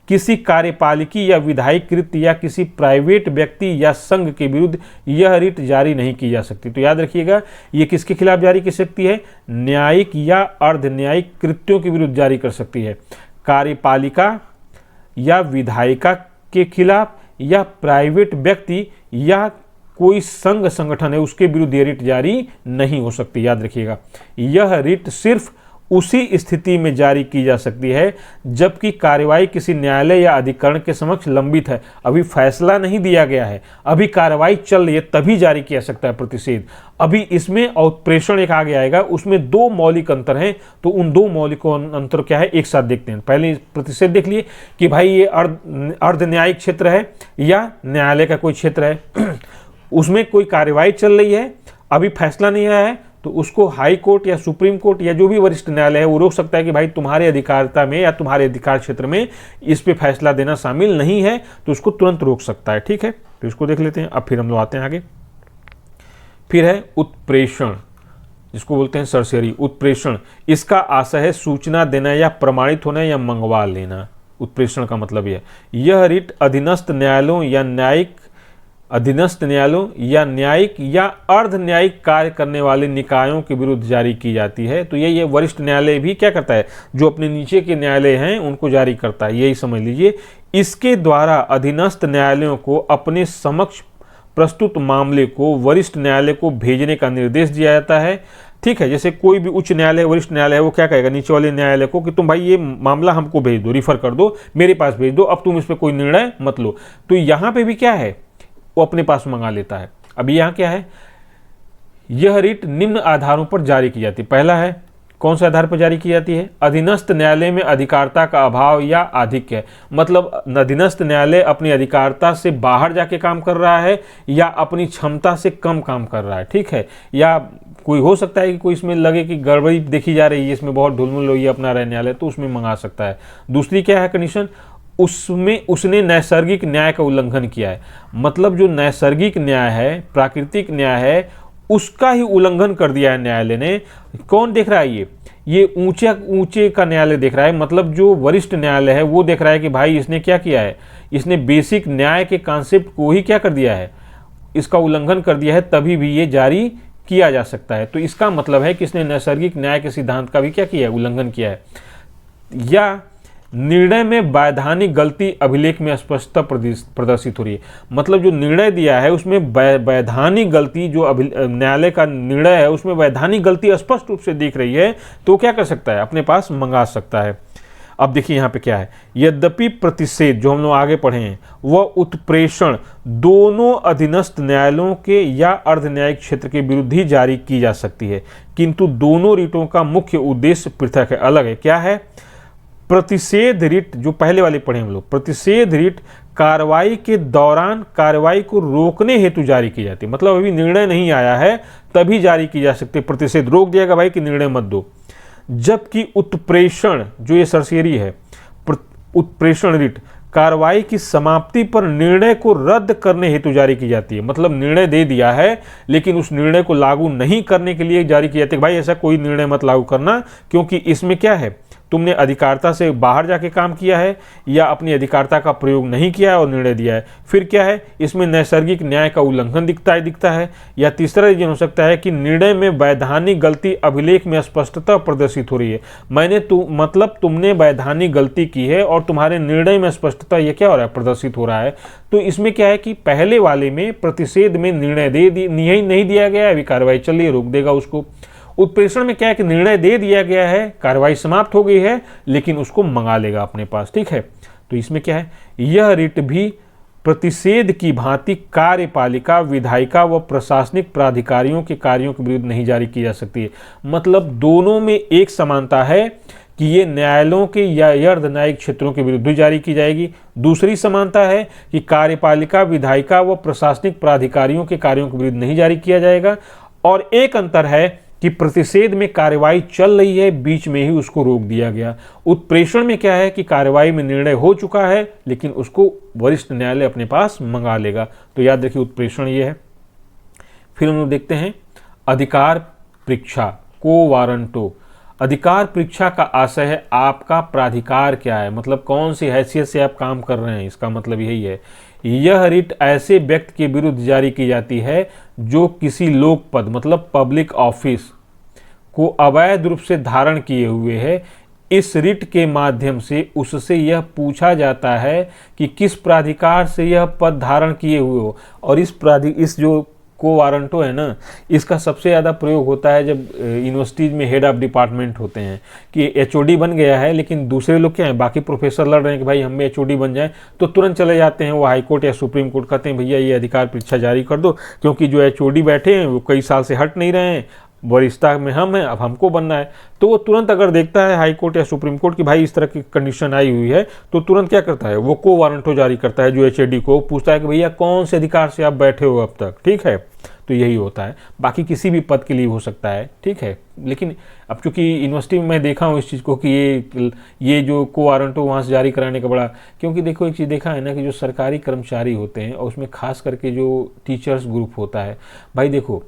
किसी कार्यपालिकी या विधायिक कृत्य या किसी प्राइवेट व्यक्ति या संघ के विरुद्ध यह रिट जारी नहीं की जा सकती। तो याद रखिएगा, ये किसके खिलाफ जारी की सकती है, न्यायिक या अर्ध न्यायिक कृत्यों के विरुद्ध जारी कर सकती है। कार्यपालिका या विधायिका के खिलाफ या प्राइवेट व्यक्ति या कोई संघ संगठन है उसके विरुद्ध यह रिट जारी नहीं हो सकती। याद रखिएगा, यह रिट सिर्फ उसी स्थिति में जारी की जा सकती है जबकि कार्यवाही किसी न्यायालय या अधिकरण के समक्ष लंबित है, अभी फैसला नहीं दिया गया है, अभी कार्रवाई चल रही है, तभी जारी किया सकता है प्रतिषेध। अभी इसमें औत्प्रेषण एक आगे आएगा, उसमें दो मौलिक अंतर हैं, तो उन दो मौलिक अंतर क्या है एक साथ देखते हैं। पहले प्रतिषेध देख लिए कि भाई ये अर्ध न्यायिक क्षेत्र है या न्यायालय का कोई क्षेत्र है, उसमें कोई कार्यवाही चल रही है, अभी फैसला नहीं आया है, तो उसको हाई कोर्ट या सुप्रीम कोर्ट या जो भी वरिष्ठ न्यायालय है वो रोक सकता है कि भाई तुम्हारे अधिकारता में या तुम्हारे अधिकार क्षेत्र में इस पे फैसला देना शामिल नहीं है, तो उसको तुरंत रोक सकता है। ठीक है, तो इसको देख लेते हैं। अब फिर हम लोग आते हैं आगे। फिर है उत्प्रेषण, जिसको बोलते हैं सरसेरी उत्प्रेषण। इसका आशय है सूचना देना या प्रमाणित होना या मंगवा लेना। उत्प्रेषण का मतलब यह रिट अधीनस्थ न्यायालयों या न्यायिक अधीनस्थ न्यायालयों या न्यायिक या अर्ध न्यायिक कार्य करने वाले निकायों के विरुद्ध जारी की जाती है। तो ये वरिष्ठ न्यायालय भी क्या करता है, जो अपने नीचे के न्यायालय हैं उनको जारी करता है, यही समझ लीजिए। इसके द्वारा अधीनस्थ न्यायालयों को अपने समक्ष प्रस्तुत मामले को वरिष्ठ न्यायालय को भेजने का निर्देश दिया जाता है। ठीक है, जैसे कोई भी उच्च न्यायालय वरिष्ठ न्यायालय है, वो क्या कहेगा नीचे वाले न्यायालय को कि तुम भाई ये मामला हमको भेज दो, रिफर कर दो, मेरे पास भेज दो, अब तुम इस पर कोई निर्णय मत लो। तो यहाँ पे भी क्या है, वो अपने पास मंगा लेता है। अभी यहाँ क्या है, यह रिट निम्न आधारों पर जारी की जाती है। पहला है, कौन से आधार पर जारी की जाती है, अधीनस्थ न्यायालय में अधिकारता का अभाव या आधिक्य है। मतलब अधीनस्थ न्यायालय अपनी अधिकारता से बाहर जाके काम कर रहा है या अपनी क्षमता से कम काम कर रहा है। ठीक है, या कोई हो सकता है कि कोई इसमें लगे कि गड़बड़ी देखी जा रही है, इसमें बहुत ढुलमुल हो, ये अपना रहा न्यायालय, तो उसमें मंगा सकता है। दूसरी क्या है कंडीशन, उसमें उसने नैसर्गिक न्याय का उल्लंघन किया है। मतलब जो नैसर्गिक न्याय है, प्राकृतिक न्याय है, उसका ही उल्लंघन कर दिया है न्यायालय ने। कौन देख रहा है, ये ऊंचे का न्यायालय देख रहा है। मतलब जो वरिष्ठ न्यायालय है वो देख रहा है कि भाई इसने क्या किया है, इसने बेसिक न्याय के कॉन्सेप्ट को ही क्या कर दिया है, इसका उल्लंघन कर दिया है, तभी भी ये जारी किया जा सकता है। तो इसका मतलब है कि इसने नैसर्गिक न्याय के सिद्धांत का भी क्या किया है, उल्लंघन किया है। या निर्णय में वैधानिक गलती अभिलेख में स्पष्टता प्रदर्शित हो रही है। मतलब जो निर्णय दिया है उसमें वैधानिक गलती, जो न्यायालय का निर्णय है उसमें वैधानिक गलती स्पष्ट रूप से दिख रही है, तो क्या कर सकता है, अपने पास मंगा सकता है। अब देखिए यहाँ पे क्या है, यद्यपि प्रतिषेध जो हम लोग आगे पढ़े हैं वह उत्प्रेषण दोनों अधीनस्थ न्यायालयों के या अर्ध न्यायिक क्षेत्र के विरुद्ध ही जारी की जा सकती है, किंतु दोनों रिटों का मुख्य उद्देश्य पृथक है, अलग है। क्या है, प्रतिषेध रिट जो पहले वाले पढ़े हम लोग, प्रतिषेध रिट कार्रवाई के दौरान कार्रवाई को रोकने हेतु जारी की जाती है। मतलब अभी निर्णय नहीं आया है तभी जारी की जा सकती है, प्रतिषेध रोक दिया भाई कि निर्णय मत दो। जबकि उत्प्रेषण जो ये सरसेरी है, उत्प्रेषण रिट कार्रवाई की समाप्ति पर निर्णय को रद्द करने हेतु जारी की जाती है। मतलब निर्णय दे दिया है लेकिन उस निर्णय को लागू नहीं करने के लिए जारी की जाती है, भाई ऐसा कोई निर्णय मत लागू करना, क्योंकि इसमें क्या है, तुमने अधिकारता से बाहर जाके काम किया है या अपनी अधिकारता का प्रयोग नहीं किया है और निर्णय दिया है। फिर क्या है, इसमें नैसर्गिक न्याय का उल्लंघन दिखता है। या तीसरा रीजन हो सकता है कि निर्णय में वैधानिक गलती अभिलेख में स्पष्टता प्रदर्शित हो रही है। मतलब तुमने वैधानिक गलती की है और तुम्हारे निर्णय में स्पष्टता ये क्या हो रहा है, प्रदर्शित हो रहा है। तो इसमें क्या है कि पहले वाले में प्रतिषेध में निर्णय नहीं दिया गया, अभी कार्रवाई चल रही है, रोक देगा उसको। उत्प्रेषण में क्या है कि निर्णय दे दिया गया है, कार्रवाई समाप्त हो गई है, लेकिन उसको मंगा लेगा अपने पास। ठीक है, तो इसमें क्या है, यह रिट भी प्रतिषेध की भांति कार्यपालिका, विधायिका व प्रशासनिक प्राधिकारियों के कार्यों के विरुद्ध नहीं जारी की जा सकती है। मतलब दोनों में एक समानता है कि ये न्यायालयों के या अर्ध न्यायिक क्षेत्रों के विरुद्ध भी जारी की जाएगी। दूसरी समानता है कि कार्यपालिका, विधायिका व प्रशासनिक प्राधिकारियों के कार्यों के विरुद्ध नहीं जारी किया जाएगा। और एक अंतर है कि प्रतिषेध में कार्यवाही चल रही है, बीच में ही उसको रोक दिया गया। उत्प्रेषण में क्या है कि कार्यवाही में निर्णय हो चुका है लेकिन उसको वरिष्ठ न्यायालय अपने पास मंगा लेगा। तो याद रखिए उत्प्रेषण ये है। फिर हम लोग देखते हैं अधिकार परीक्षा, को वारंटो। अधिकार परीक्षा का आशय है आपका प्राधिकार क्या है, मतलब कौन सी हैसियत से आप काम कर रहे हैं, इसका मतलब यही है। यह रिट ऐसे व्यक्ति के विरुद्ध जारी की जाती है जो किसी लोक पद मतलब पब्लिक ऑफिस को अवैध रूप से धारण किए हुए है। इस रिट के माध्यम से उससे यह पूछा जाता है कि किस प्राधिकार से यह पद धारण किए हुए हो। और इस जो को वारंटो है ना, इसका सबसे ज़्यादा प्रयोग होता है जब यूनिवर्सिटीज़ में हेड ऑफ डिपार्टमेंट होते हैं कि एचओडी बन गया है लेकिन दूसरे लोग क्या है, बाकी प्रोफेसर लड़ रहे हैं कि भाई हम एचओडी बन जाए, तो तुरंत चले जाते हैं वो हाई कोर्ट या सुप्रीम कोर्ट, कहते हैं भैया ये अधिकार परीक्षा जारी कर दो, क्योंकि जो एचओडी बैठे हैं वो कई साल से हट नहीं रहे हैं, वरिष्ठता में हम हैं, अब हमको बनना है। तो वो तुरंत अगर देखता है हाई कोर्ट या सुप्रीम कोर्ट की भाई इस तरह की कंडीशन आई हुई है, तो तुरंत क्या करता है, वो को वारंटो जारी करता है। जो एचओडी को पूछता है कि भैया कौन से अधिकार से आप बैठे हो अब तक। ठीक है, तो यही होता है, बाकी किसी भी पद के लिए हो सकता है। ठीक है, लेकिन अब चूंकि यूनिवर्सिटी में मैं देखा हूँ इस चीज़ को कि ये जो को वारंटो वहाँ से जारी कराने का बड़ा, क्योंकि देखो एक चीज़ देखा है ना कि जो सरकारी कर्मचारी होते हैं और उसमें खास करके जो टीचर्स ग्रुप होता है, भाई देखो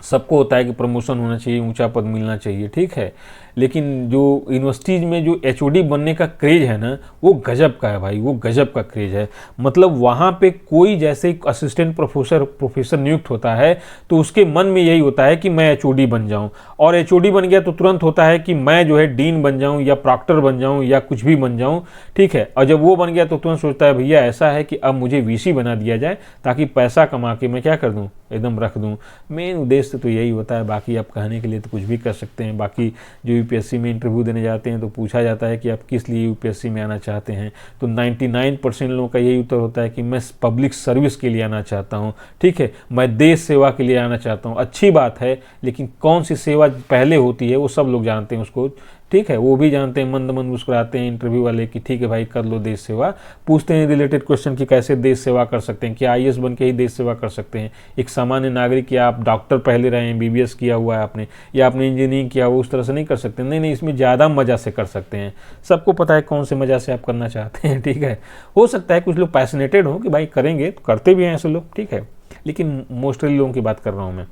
सबको होता है कि प्रमोशन होना चाहिए, ऊंचा पद मिलना चाहिए, ठीक है। लेकिन जो यूनिवर्सिटीज़ में जो एचओडी बनने का क्रेज है ना, वो गजब का है भाई, वो गजब का क्रेज है। मतलब वहाँ पे कोई जैसे असिस्टेंट प्रोफेसर नियुक्त होता है तो उसके मन में यही होता है कि मैं एचओडी बन जाऊँ, और एचओडी बन गया तो तुरंत होता है कि मैं जो है डीन बन जाऊँ या प्रॉक्टर बन जाऊँ या कुछ भी बन जाऊँ, ठीक है। और जब वो बन गया तो तुरंत सोचता है भैया ऐसा है कि अब मुझे वीसी बना दिया जाए ताकि पैसा कमा के मैं क्या कर दूँ, एकदम रख दूँ। मेन उद्देश्य तो यही होता है। बाकी आप कहने के लिए तो कुछ भी कर सकते हैं। बाकी जो यूपीएससी में इंटरव्यू देने जाते हैं तो पूछा जाता है कि आप किस लिए यूपीएससी में आना चाहते हैं, तो 99% लोगों का यही उत्तर होता है कि मैं पब्लिक सर्विस के लिए आना चाहता हूँ, ठीक है, मैं देश सेवा के लिए आना चाहता हूँ। अच्छी बात है, लेकिन कौन सी सेवा पहले होती है वो सब लोग जानते हैं उसको, ठीक है, वो भी जानते हैं, मंद मंद मुस्कुराते हैं इंटरव्यू वाले कि ठीक है भाई कर लो देश सेवा। पूछते हैं रिलेटेड क्वेश्चन कि कैसे देश सेवा कर सकते हैं, क्या आईएएस बन के ही देश सेवा कर सकते हैं। एक सामान्य नागरिक, या आप डॉक्टर पहले रहे हैं, एमबीबीएस किया हुआ है आपने, या आपने इंजीनियरिंग किया हुआ, उस तरह से नहीं कर सकते। नहीं, इसमें ज़्यादा मज़ा से कर सकते हैं। सबको पता है कौन से मज़ा से आप करना चाहते हैं, ठीक है। हो सकता है कुछ लोग पैशनेटेड हो कि भाई करेंगे, तो करते भी हैं ऐसे लोग, ठीक है, लेकिन मोस्टली लोगों की बात कर रहा हूँ मैं।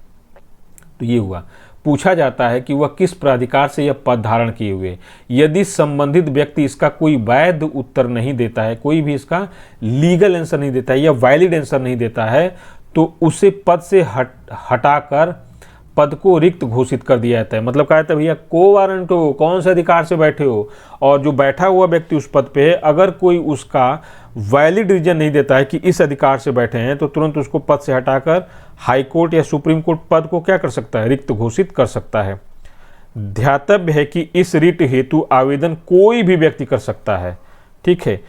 तो ये हुआ। पूछा जाता है कि वह किस प्राधिकार से यह पद धारण किए हुए। यदि संबंधित व्यक्ति इसका कोई वैध उत्तर नहीं देता है, कोई भी इसका लीगल आंसर नहीं देता है या वैलिड आंसर नहीं देता है, तो उसे पद से हटाकर पद को रिक्त घोषित कर दिया जाता है। मतलब कहा जाता है भैया को वारंट हो, कौन से अधिकार से बैठे हो, और जो बैठा हुआ व्यक्ति उस पद पे है, अगर कोई उसका वैलिड रीजन नहीं देता है कि इस अधिकार से बैठे हैं, तो तुरंत उसको पद से हटाकर हाई कोर्ट या सुप्रीम कोर्ट पद को क्या कर सकता है, रिक्त घोषित कर सकता है। ध्यातव्य है कि इस रिट हेतु आवेदन कोई भी व्यक्ति कर सकता है, ठीक है।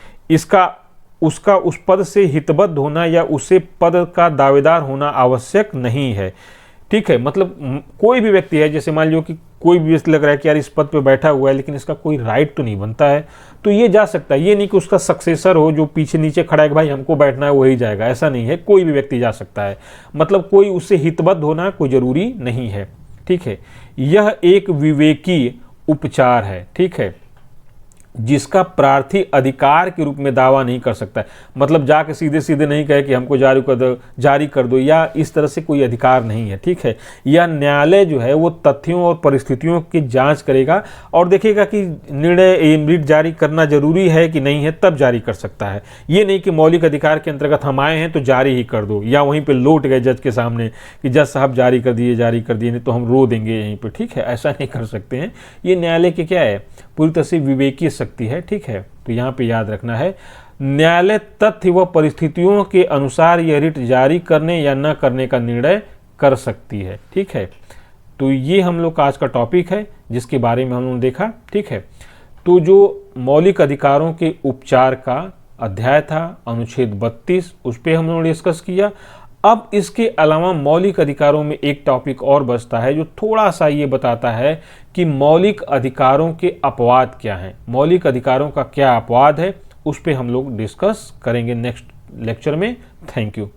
उसका उस पद से हितबद्ध होना या उसे पद का दावेदार होना आवश्यक नहीं है, ठीक है। मतलब कोई भी व्यक्ति है, जैसे मान लो कि कोई भी व्यक्ति लग रहा है कि यार इस पद पे बैठा हुआ है लेकिन इसका कोई राइट तो नहीं बनता है, तो ये जा सकता है। ये नहीं कि उसका सक्सेसर हो जो पीछे नीचे खड़ा है कि भाई हमको बैठना है वही जाएगा, ऐसा नहीं है। कोई भी व्यक्ति जा सकता है, मतलब कोई उससे हितबद्ध होना कोई जरूरी नहीं है, ठीक है। यह एक विवेकी उपचार है, ठीक है, जिसका प्रार्थी अधिकार के रूप में दावा नहीं कर सकता है। मतलब जाके सीधे सीधे नहीं कहे कि हमको जारी कर दो या इस तरह से कोई अधिकार नहीं है, ठीक है। यह न्यायालय जो है वो तथ्यों और परिस्थितियों की जांच करेगा और देखेगा कि निर्णय रिट जारी करना जरूरी है कि नहीं है, तब जारी कर सकता है। ये नहीं कि मौलिक अधिकार के अंतर्गत हम आए हैं तो जारी ही कर दो, या वहीं पर लौट गए जज के सामने कि जज साहब जारी कर दिए नहीं तो हम रो देंगे यहीं पर, ठीक है, ऐसा नहीं कर सकते हैं। ये न्यायालय के क्या है, पूरी तरह से विवेकी शक्ति है, ठीक है। तो यहाँ पे याद रखना है, न्यायालय तथ्य व परिस्थितियों के अनुसार यह रिट जारी करने या न करने का निर्णय कर सकती है, ठीक है। तो ये हम लोग का आज का टॉपिक है जिसके बारे में हम लोगों ने देखा, ठीक है। तो जो मौलिक अधिकारों के उपचार का अध्याय था, अनुच्छेद 32, उस पर हम लोगों ने डिस्कस किया। अब इसके अलावा मौलिक अधिकारों में एक टॉपिक और बचता है जो थोड़ा सा ये बताता है कि मौलिक अधिकारों के अपवाद क्या हैं, मौलिक अधिकारों का क्या अपवाद है, उस पे हम लोग डिस्कस करेंगे नेक्स्ट लेक्चर में। Thank you.